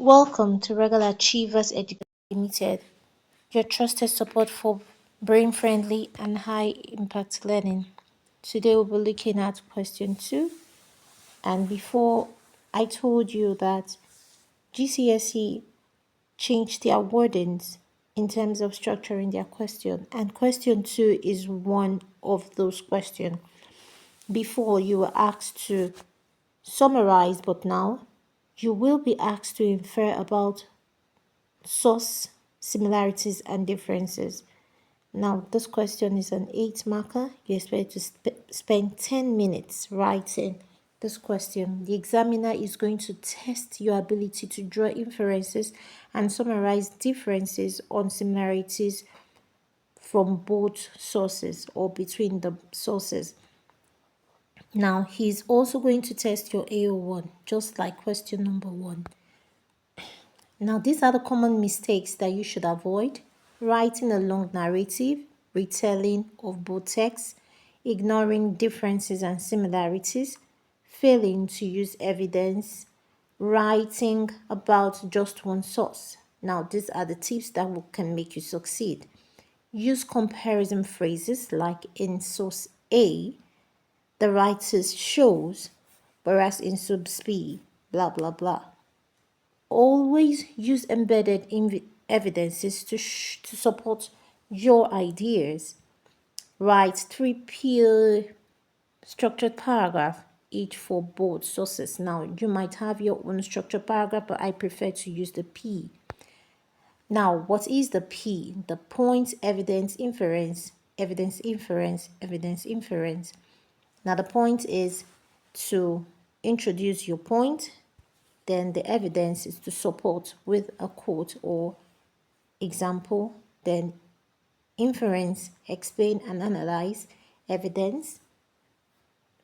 Welcome to Regular Achievers Education Limited, your trusted support for brain-friendly and high-impact learning. Today we'll be looking at question 2. And before, I told you that Gcse changed their wordings in terms of structuring their question. And question 2 is one of those questions. Before, you were asked to summarize, but now you will be asked to infer about source, similarities, and differences. Now, this question is an 8 marker. You expect to spend 10 minutes writing this question. The examiner is going to test your ability to draw inferences and summarize differences on similarities from both sources or between the sources. Now, he's also going to test your AO1, just like question number 1. Now, these are the common mistakes that you should avoid: writing a long narrative, retelling of both texts, ignoring differences and similarities, failing to use evidence, writing about just one source. Now, these are the tips that can make you succeed. Use comparison phrases like in source A, the writer shows, whereas in source B, blah, blah, blah. Always use embedded evidences to support your ideas. Write 3 peer structured paragraph each for both sources. Now, you might have your own structured paragraph, but I prefer to use the P. Now, what is the P? The point, evidence, inference, evidence, inference, evidence, inference. Now, the point is to introduce your point. Then the evidence is to support with a quote or example. Then inference, explain and analyze evidence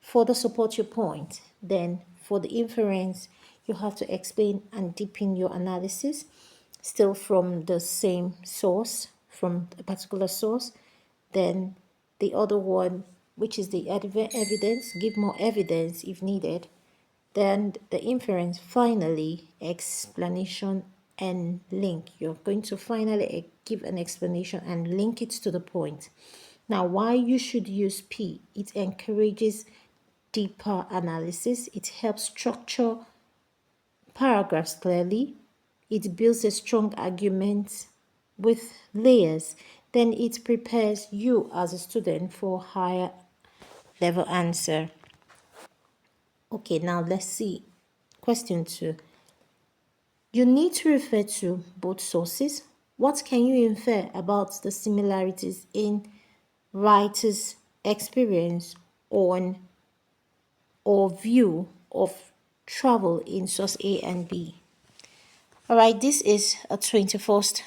further support your point. Then for the inference, you have to explain and deepen your analysis, still from the same source, from a particular source. Then the other one, which is the evidence, give more evidence if needed. Then the inference, finally, explanation and link. You're going to finally give an explanation and link it to the point. Now, why you should use P? It encourages deeper analysis. It helps structure paragraphs clearly. It builds a strong argument with layers. Then it prepares you as a student for higher level answer. Okay, now let's see. Question 2. You need to refer to both sources. What can you infer about the similarities in writer's experience on or view of travel in source A and B? Alright, this is a 21st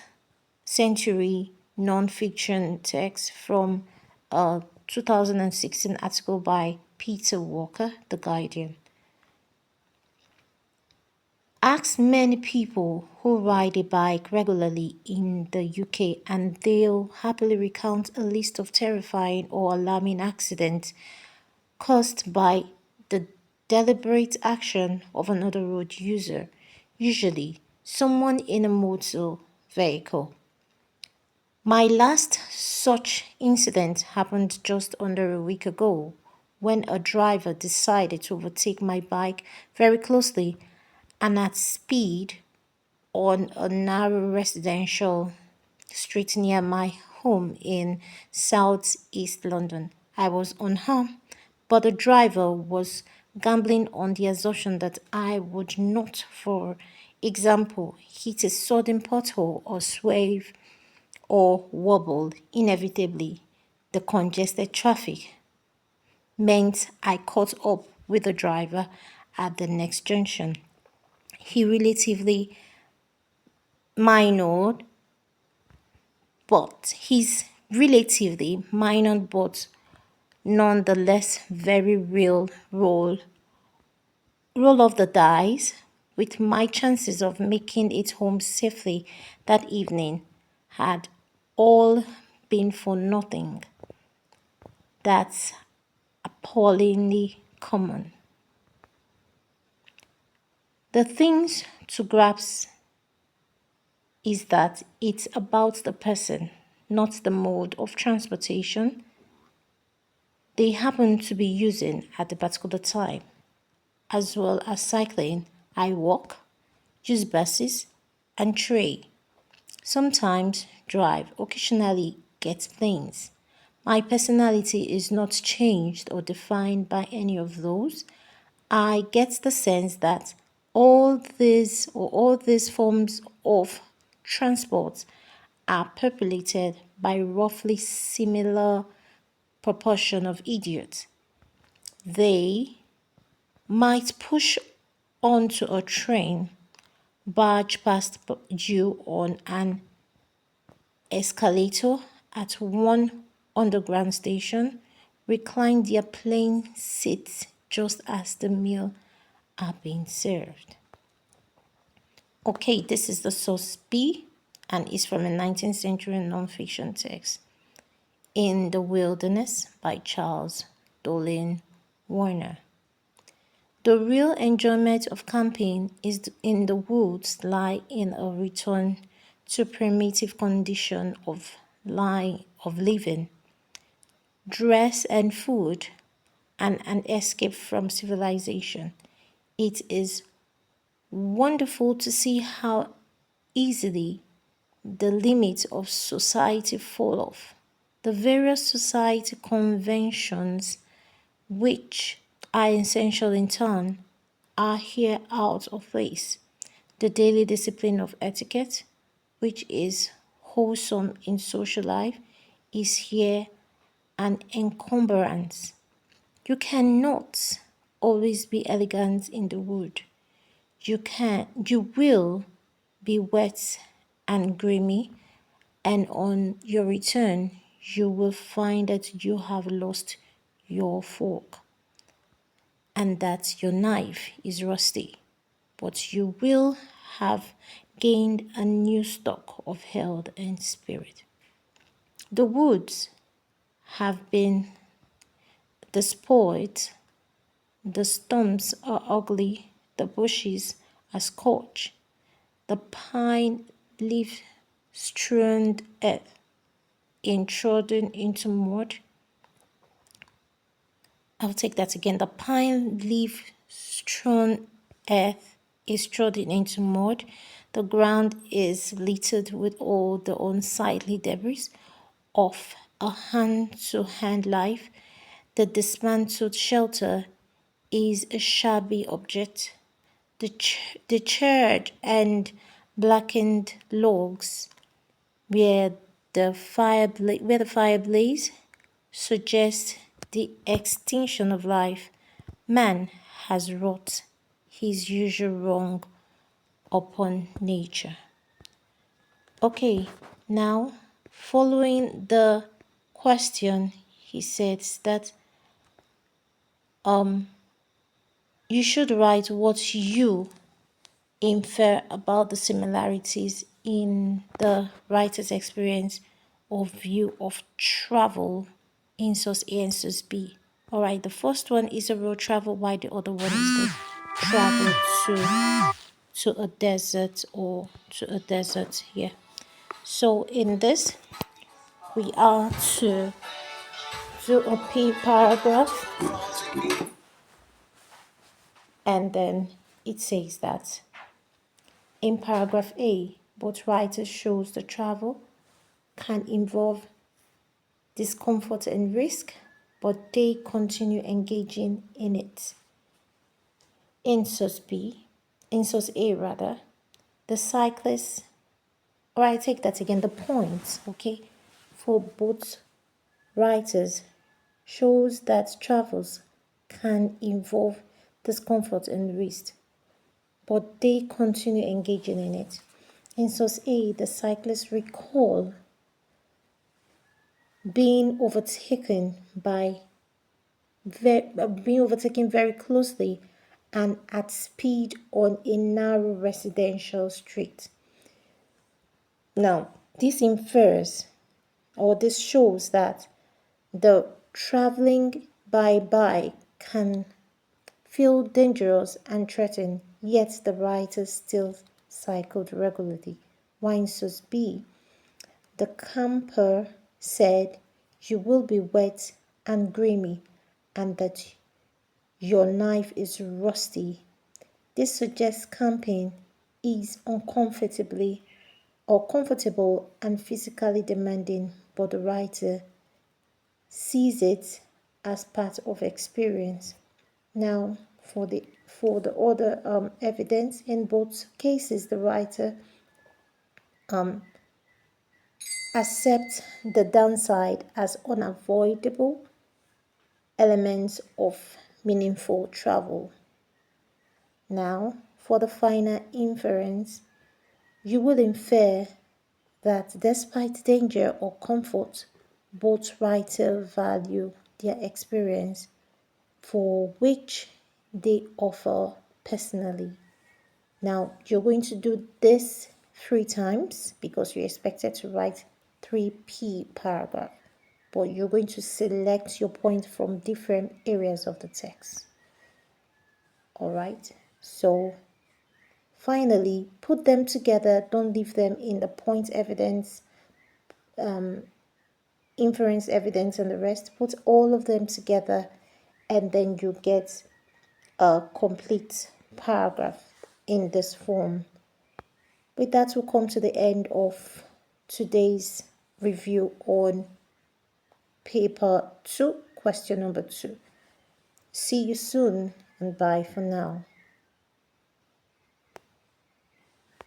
century non-fiction text from a 2016 article by Peter Walker, The Guardian. Ask many people who ride a bike regularly in the UK and they'll happily recount a list of terrifying or alarming accidents caused by the deliberate action of another road user, usually someone in a motor vehicle. My last such incident happened just under a week ago when a driver decided to overtake my bike very closely and at speed on a narrow residential street near my home in southeast London. I was unharmed, but the driver was gambling on the assumption that I would not, for example, hit a sudden pothole or swerve or wobble. Inevitably, the congested traffic meant I caught up with the driver at the next junction. He relatively minor, but nonetheless very real roll of the dice with my chances of making it home safely that evening had all been for nothing. That's appallingly common. The things to grasp is that it's about the person, not the mode of transportation they happen to be using at the particular time. As well as cycling, I walk, use buses, and train. Sometimes drive, occasionally get planes. My personality is not changed or defined by any of those. I get the sense that all these forms of transport are populated by roughly similar proportion of idiots. They might push onto a train, barge past you on an escalator at one underground station, recline their plain seats just as the meal are being served. Okay, this is the source B and is from a 19th century nonfiction text. In the Wilderness by Charles Dolan Warner. The real enjoyment of camping is in the woods lie in a return to primitive condition of living, dress and food, and an escape from civilization. It is wonderful to see how easily the limits of society fall off. The various society conventions which are essential in turn are here out of place. The daily discipline of etiquette, which is wholesome in social life, is here an encumbrance. You cannot always be elegant in the wood. You will be wet and grimy, and on your return, you will find that you have lost your fork and that your knife is rusty, but you will have gained a new stock of health and spirit. The woods have been despoiled, the stumps are ugly, the bushes are scorched, the pine leaf strewn earth trodden into mud. I'll take that again. The pine leaf strewn earth is trodden into mud. The ground is littered with all the unsightly debris of a hand-to-hand life. The dismantled shelter is a shabby object. The charred and blackened logs where the fire blaze suggest the extinction of life. Man has wrought his usual wrong upon nature. Okay, now following the question, he says that you should write what you infer about the similarities in the writer's experience or view of travel in source A and source B. All right, the first one is a road travel, while the other one is the travel to a desert or to a desert here. So in this, we are to do a P paragraph, and then it says that in paragraph A, both writers shows the travel can involve discomfort and risk, but they continue engaging in it. In source A rather, the cyclists, or I take that again, the points, okay, for both writers shows that travels can involve discomfort and risk, but they continue engaging in it. In source A, the cyclists recall being overtaken very closely and at speed on a narrow residential street. Now, this shows that the traveling by bike can feel dangerous and threatened, yet the writers still cycled regularly. Wine source B. The camper said you will be wet and grimy and that your knife is rusty. This suggests camping is uncomfortably or comfortable and physically demanding, but the writer sees it as part of experience. Now, for the other evidence in both cases, the writer accepts the downside as unavoidable elements of meaningful travel. Now, for the final inference, you will infer that despite danger or comfort, both writers value their experience for which they offer personally. Now, you're going to do this 3 times because you're expected to write 3p paragraph, but you're going to select your point from different areas of the text. All right, so finally, put them together. Don't leave them in the point evidence, inference evidence, and the rest. Put all of them together, and then you get a complete paragraph in this form. With that, we'll come to the end of today's review on paper 2, question number 2. See you soon, and bye for now.